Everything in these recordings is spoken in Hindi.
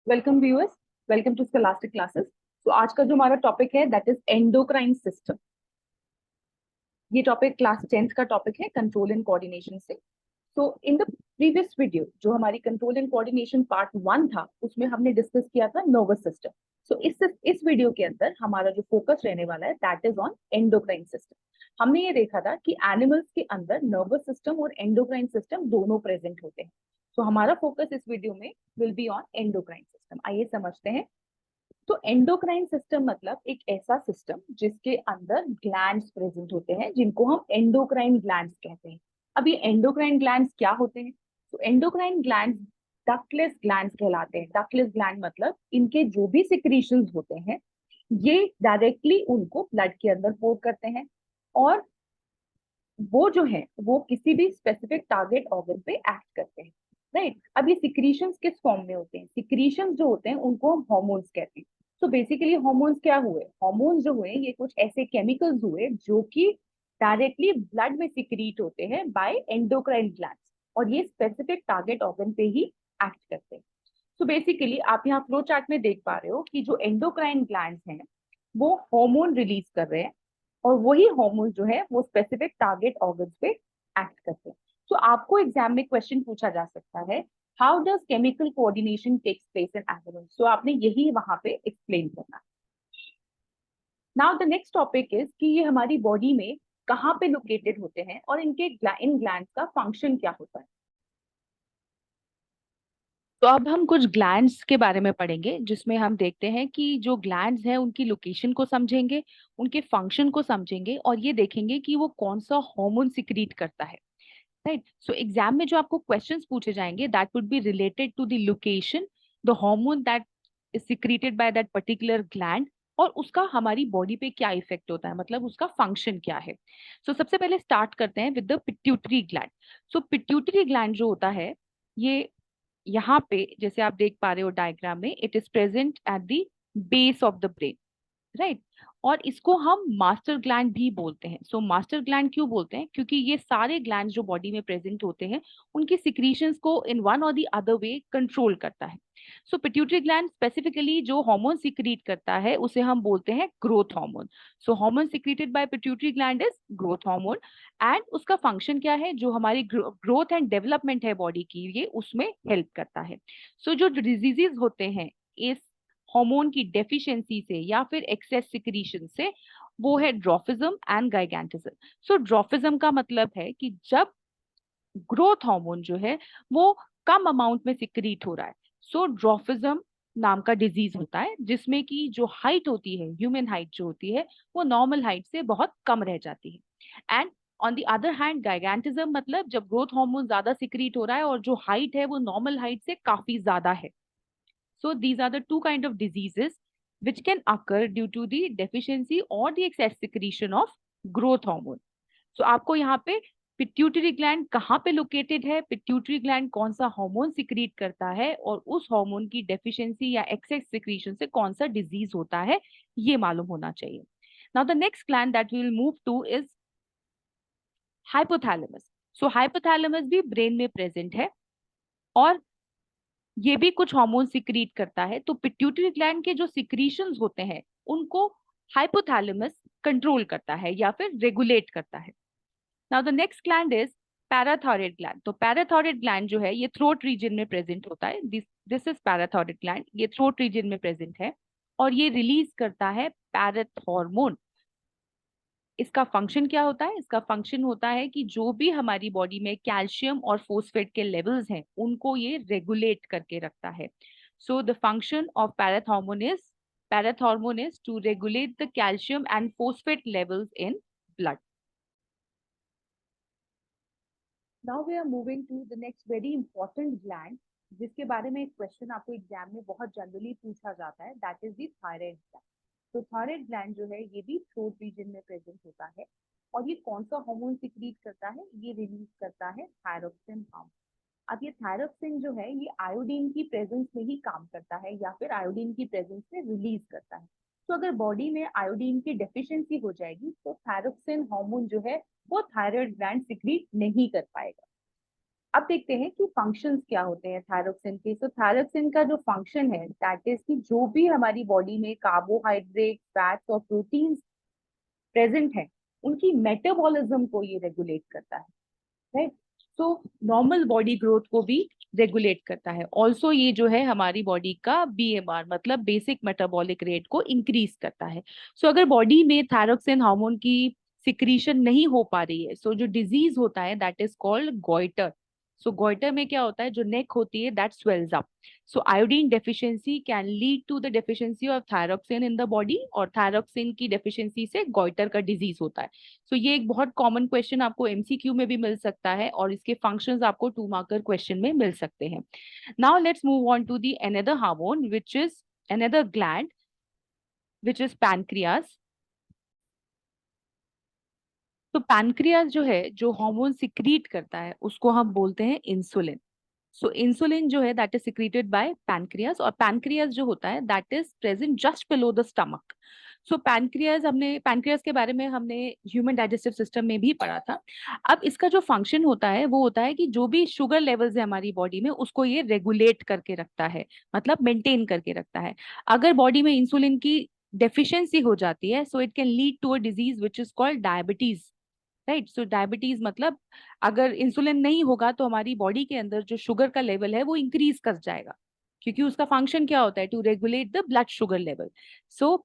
Welcome viewers, welcome to scholastic classes. तो आज का जो हमारा टॉपिक है दैट इज एंडोक्राइन सिस्टम। ये टॉपिक क्लास 10th का टॉपिक है, कंट्रोल एंड कोऑर्डिनेशन से। So in the previous video जो हमारी कंट्रोल एंड कोऑर्डिनेशन पार्ट 1 था, उसमें हमने डिस्कस किया था नर्वस सिस्टम। सो इस वीडियो के अंदर हमारा जो फोकस रहने वाला है that is on endocrine system. हमने ये देखा था कि एनिमल्स के अंदर नर्वस सिस्टम और एंडोक्राइन सिस्टम दोनों प्रेजेंट होते हैं। सो हमारा फोकस इस वीडियो में will be on endocrine system. आइए समझते हैं। तो एंडोक्राइन सिस्टम मतलब एक ऐसा सिस्टम जिसके अंदर ग्लैंड्स प्रेजेंट होते हैं, जिनको हम एंडोक्राइन ग्लैंड्स कहते हैं। अब ये एंडोक्राइन ग्लैंड्स क्या होते हैं? तो एंडोक्राइन ग्लैंड्स डक्टलेस ग्लैंड्स कहलाते हैं। डक्टलेस ग्लैंड मतलब इनके जो भी सिक्रीशंस होते हैं ये डायरेक्टली उनको ब्लड के अंदर पोर करते हैं, और वो जो है वो किसी भी स्पेसिफिक टारगेट ऑर्गन पे एक्ट करते हैं। राइट, अब ये सिक्रीशंस किस फॉर्म में होते हैं? सिक्रीशंस जो होते हैं उनको हम हॉर्मोन्स कहते हैं। सो बेसिकली हॉर्मोन्स क्या हुए? हॉर्मोन्स जो हुए ये कुछ ऐसे केमिकल्स हुए जो कि डायरेक्टली ब्लड में सिक्रीट होते हैं बाय एंडोक्राइन ग्लैंड्स, और ये स्पेसिफिक टारगेट ऑर्गन पे ही एक्ट करते हैं। सो बेसिकली आप यहाँ फ्लो चार्ट में देख पा रहे हो कि जो एंडोक्राइन ग्लैंड्स हैं वो हार्मोन रिलीज कर रहे हैं, और वही हार्मोन जो है वो स्पेसिफिक टारगेट ऑर्गन्स पे एक्ट करते हैं। तो आपको एग्जाम में क्वेश्चन पूछा जा सकता है, how does chemical coordination takes place in animals? So आपने यही वहां पे एक्सप्लेन करना है। Now the next topic is कि ये हमारी बॉडी में कहाँ पे लोकेटेड होते हैं और इन ग्लैंड्स का फंक्शन क्या होता है। तो अब हम कुछ ग्लैंड्स के बारे में पढ़ेंगे, जिसमें हम देखते हैं कि जो ग्लैंड्स हैं उनकी लोकेशन को समझेंगे, उनके फंक्शन को समझेंगे, और ये देखेंगे कि वो कौन सा हार्मोन सिक्रीट करता है। राइट, सो एग्जाम में जो आपको क्वेश्चंस पूछे जाएंगे that would be related to the location, the hormone that is secreted by that particular gland, और उसका हमारी बॉडी पे क्या इफेक्ट होता है, मतलब उसका फंक्शन क्या है। सो सबसे पहले स्टार्ट करते हैं with the pituitary gland. So pituitary gland जो होता है ये यहाँ पे जैसे आप देख पा रहे हो डायग्राम में, it is present at the base of the brain. Right, और इसको हम मास्टर ग्लैंड भी बोलते हैं। सो मास्टर ग्लैंड क्यों बोलते हैं? क्योंकि ये सारे ग्लैंड जो बॉडी में प्रेजेंट होते हैं उनकी सिक्रीशंस को इन वन और द अदर वे कंट्रोल करता है। सो पिट्यूटरी ग्लैंड स्पेसिफिकली जो हार्मोन सिक्रीट करता है उसे हम बोलते हैं growth hormone. So hormone secreted by pituitary gland is growth hormone, and उसका फंक्शन क्या है? जो हमारी ग्रोथ एंड डेवलपमेंट है बॉडी की, ये उसमें हेल्प करता है। सो जो डिजीजेस होते हैं इस हार्मोन की डेफिशिएंसी से या फिर एक्सेस सिक्रीशन से, वो है ड्रॉफिज्म एंड गाइगेंटिज्म। सो ड्रॉफिज्म का मतलब है कि जब ग्रोथ हार्मोन जो है वो कम अमाउंट में सिक्रीट हो रहा है, सो ड्रॉफिज्म नाम का डिजीज होता है, जिसमें कि जो हाइट होती है, ह्यूमन हाइट जो होती है, वो नॉर्मल हाइट से बहुत कम रह जाती है। And on the other hand gigantism मतलब जब ग्रोथ हार्मोन ज्यादा सिक्रीट हो रहा है और जो हाइट है वो नॉर्मल हाइट से काफी ज्यादा है। So these are the two kind of diseases which can occur due to the deficiency or the excess secretion of growth hormone. So आपको यहाँ पे पिट्यूटरी ग्लैंड कहाँ पे लोकेटेड है, पिट्यूटरी ग्लैंड कौन सा हार्मोन सिक्रीट करता है, और उस हार्मोन की डेफिशिएंसी या एक्सेस सिक्रीशन से कौन सा डिजीज होता है, ये मालूम होना चाहिए। Now the next gland that we will move to is hypothalamus. So hypothalamus भी ब्रेन में प्रेजेंट है, और ये भी कुछ हार्मोन सिक्रीट करता है। तो पिट्यूटरी ग्लैंड के जो सिक्रीशंस होते हैं उनको हाइपोथैलेमस कंट्रोल करता है या फिर रेगुलेट करता है। Now the next gland is parathyroid gland. तो पैराथायरॉइड ग्लैंड जो है ये थ्रोट रीजन में प्रेजेंट होता है। दिस इज पैराथायरॉइड ग्लैंड, ये थ्रोट रीजन में प्रेजेंट है, और ये रिलीज करता है पैराथॉर्मोन। इसका फंक्शन क्या होता है? इसका फंक्शन होता है कि जो भी हमारी बॉडी में कैल्शियम और फोस्फेट के लेवल्स हैं उनको ये रेगुलेट करके रखता है। So the function of parathormone is to regulate the calcium and phosphate levels in blood. Now we are moving to the next very important gland, जिसके बारे में एक क्वेश्चन आपको एग्जाम में बहुत जनरली पूछा जाता है, that is the thyroid gland. तो थायराइड ग्लैंड जो है ये भी थ्रोट रीजन में प्रेजेंट होता है, और ये कौन सा हार्मोन सिक्रीट करता है? ये रिलीज करता है थायरोक्सिन हार्मोन। अब ये थायरोक्सिन जो है ये आयोडीन की प्रेजेंस में ही काम करता है या फिर आयोडीन की प्रेजेंस में रिलीज करता है। तो अगर बॉडी में आयोडीन की डेफिशिएंसी हो जाएगी तो थायरोक्सिन हार्मोन जो है वो थायराइड ग्लैंड सिक्रीट नहीं कर पाएगा। अब देखते हैं कि फंक्शंस क्या होते हैं थायरोक्सिन के। तो थायरोक्सिन का जो फंक्शन है दैट इज कि जो भी हमारी बॉडी में कार्बोहाइड्रेट, फैट्स और प्रोटीन्स प्रेजेंट है, उनकी मेटाबॉलिज्म को ये रेगुलेट करता है, right. So normal body growth को भी रेगुलेट करता है। ऑल्सो ये जो है हमारी बॉडी का बीएमआर मतलब बेसिक मेटाबॉलिक रेट को इंक्रीज करता है। सो अगर बॉडी में थायरोक्सिन हार्मोन की सिक्रीशन नहीं हो पा रही है, सो जो डिजीज होता है that is called goitre. So goitre में क्या होता है, जो नेक होती है that swells up. So iodine deficiency can lead to the deficiency of thyroxine in the body, और थायरोक्सिन की डेफिशिएंसी से गोइटर का डिजीज होता है। सो ये एक बहुत कॉमन क्वेश्चन आपको एमसीक्यू में भी मिल सकता है, और इसके फंक्शंस आपको 2 मार्कर क्वेश्चन में मिल सकते हैं। Now let's move on to the another hormone which is another gland which is pancreas. तो पैनक्रियास जो है, जो हार्मोन सिक्रीट करता है, उसको हम बोलते हैं इंसुलिन। सो इंसुलिन जो है that is secreted bye pancreas, और पैनक्रियास जो होता है that is present just below the stomach. So pancreas के बारे में हमने ह्यूमन डाइजेस्टिव सिस्टम में भी पढ़ा था। अब इसका जो फंक्शन होता है वो होता है कि जो भी शुगर लेवल्स है हमारी बॉडी में, उसको ये रेगुलेट करके रखता है, मतलब मेंटेन करके रखता है। अगर बॉडी में इंसुलिन की डेफिशिएंसी हो जाती है, so it can lead to a disease which is called diabetes, right. So diabetes मतलब अगर इंसुलिन नहीं होगा तो हमारी बॉडी के अंदर जो शुगर का लेवल है वो इंक्रीज कर जाएगा, क्योंकि उसका फंक्शन क्या होता है, to regulate the blood sugar level. So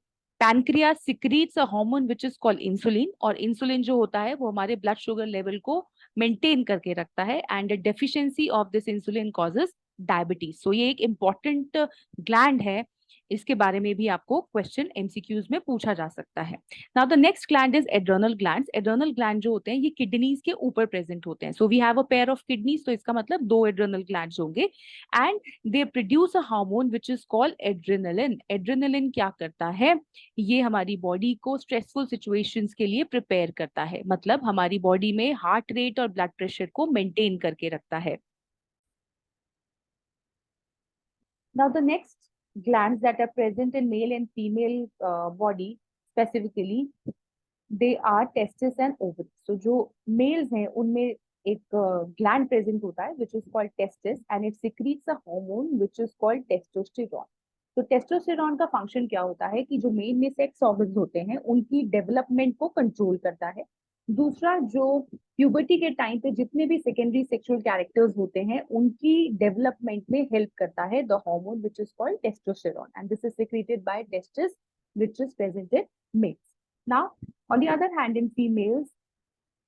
pancreas secretes a hormone which is called insulin, और इंसुलिन जो होता है वो हमारे ब्लड शुगर लेवल को मेंटेन करके रखता है, and deficiency of this insulin causes diabetes. So ये एक इंपॉर्टेंट ग्लैंड है, इसके बारे में भी आपको क्वेश्चन एमसीक्यूज में पूछा जा सकता है। Now the next gland is adrenal glands. Adrenal gland जो होते हैं ये किडनीज के ऊपर प्रेजेंट होते हैं। So we have a pair of kidneys, तो इसका मतलब 2 एड्रेनल ग्लैंड्स होंगे, and they produce a hormone which is called adrenaline. Adrenaline क्या करता है, ये हमारी बॉडी को स्ट्रेसफुल सिचुएशंस के लिए प्रिपेयर करता है, मतलब हमारी बॉडी में हार्ट रेट और ब्लड प्रेशर को मेंटेन करके रखता है। Now, the next glands that are present in male and female body specifically, they are testis and ovaries. So जो males हैं उनमें एक gland present होता है which is called testis, and it secretes a hormone which is called testosterone. तो टेस्टोस्टेरॉन का फंक्शन क्या होता है कि जो मेन में सेक्स ऑर्गन्स होते हैं उनकी डेवलपमेंट को कंट्रोल करता है। दूसरा, जो प्यूबर्टी के टाइम पे जितने भी सेकेंडरी सेक्सुअल कैरेक्टर्स होते हैं उनकी डेवलपमेंट में हेल्प करता है the hormone which is called testosterone, and this is secreted by testis which is present in males. Now, on the other hand, in females,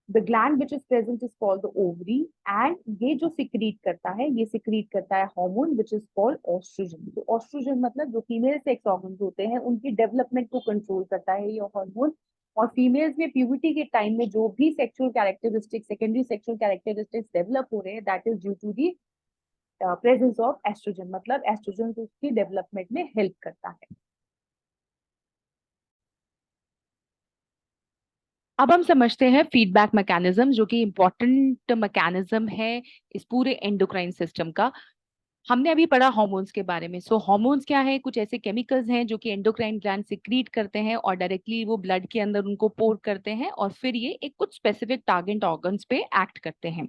the gland which is present is called the ovary, and ये जो secrete करता है, ये secrete करता है hormone which is called estrogen. तो estrogen मतलब जो female sex organs होते हैं उनकी development को control करता है ये hormone, और फीमेल्स में प्यूबर्टी के टाइम में जो भी sexual characteristics, secondary sexual characteristics develop हो रहे हैं, that is due to the presence of oestrogen, मतलब एस्ट्रोजन उसकी डेवलपमेंट में हेल्प करता है। अब हम समझते हैं फीडबैक मैकेनिज्म, जो कि इंपॉर्टेंट मैकेनिज्म है इस पूरे एंडोक्राइन सिस्टम का। हमने अभी पढ़ा हार्मोन्स के बारे में। सो हार्मोन्स क्या है, कुछ ऐसे केमिकल्स हैं जो कि एंडोक्राइन ग्लैंड सिक्रीट करते हैं, और डायरेक्टली वो ब्लड के अंदर उनको पोर करते हैं, और फिर ये एक कुछ स्पेसिफिक टारगेट ऑर्गन्स पे एक्ट करते हैं।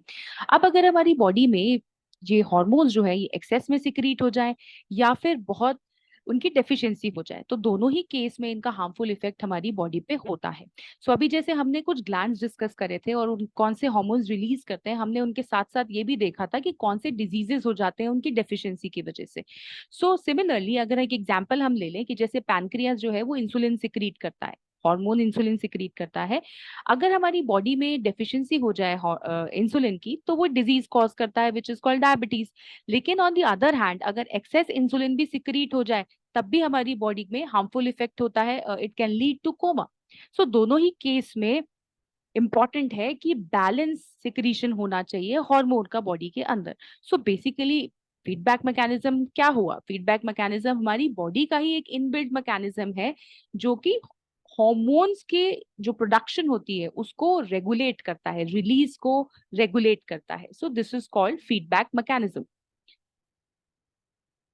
अब अगर हमारी बॉडी में ये हार्मोन्स जो है ये एक्सेस में सिक्रीट हो जाए, या फिर बहुत उनकी डेफिशिएंसी हो जाए, तो दोनों ही केस में इनका हार्मफुल इफेक्ट हमारी बॉडी पे होता है। सो अभी जैसे हमने कुछ ग्लैंड्स डिस्कस करे थे और उन कौन से हार्मोन्स रिलीज करते हैं, हमने उनके साथ साथ ये भी देखा था कि कौन से डिजीजेस हो जाते हैं उनकी डेफिशिएंसी की वजह से। सो सिमिलरली अगर एक एग्जांपल हम ले लें कि जैसे पैनक्रियास जो है वो इंसुलिन सिक्रीट करता है, हार्मोन इंसुलिन सिक्रीट करता है। अगर हमारी बॉडी में डेफिशिएंसी हो जाए इंसुलिन की, तो वो डिजीज कॉज करता है विच इज कॉल्ड डायबिटीज। लेकिन ऑन द अदर हैंड अगर एक्सेस इंसुलिन भी सिक्रीट हो जाए, तब भी हमारी बॉडी में हार्मफुल इफेक्ट होता है, it can lead to coma. So दोनों ही केस में इंपॉर्टेंट है कि बैलेंस सिक्रीशन होना चाहिए हार्मोन का बॉडी के अंदर। सो बेसिकली फीडबैक मैकेनिज्म क्या हुआ, फीडबैक मैकेनिज्म हमारी बॉडी का ही एक इनबिल्ट मैकेनिज्म है, जो कि हॉर्मोन्स के जो प्रोडक्शन होती है उसको रेगुलेट करता है, रिलीज को रेगुलेट करता है। So this is called feedback mechanism.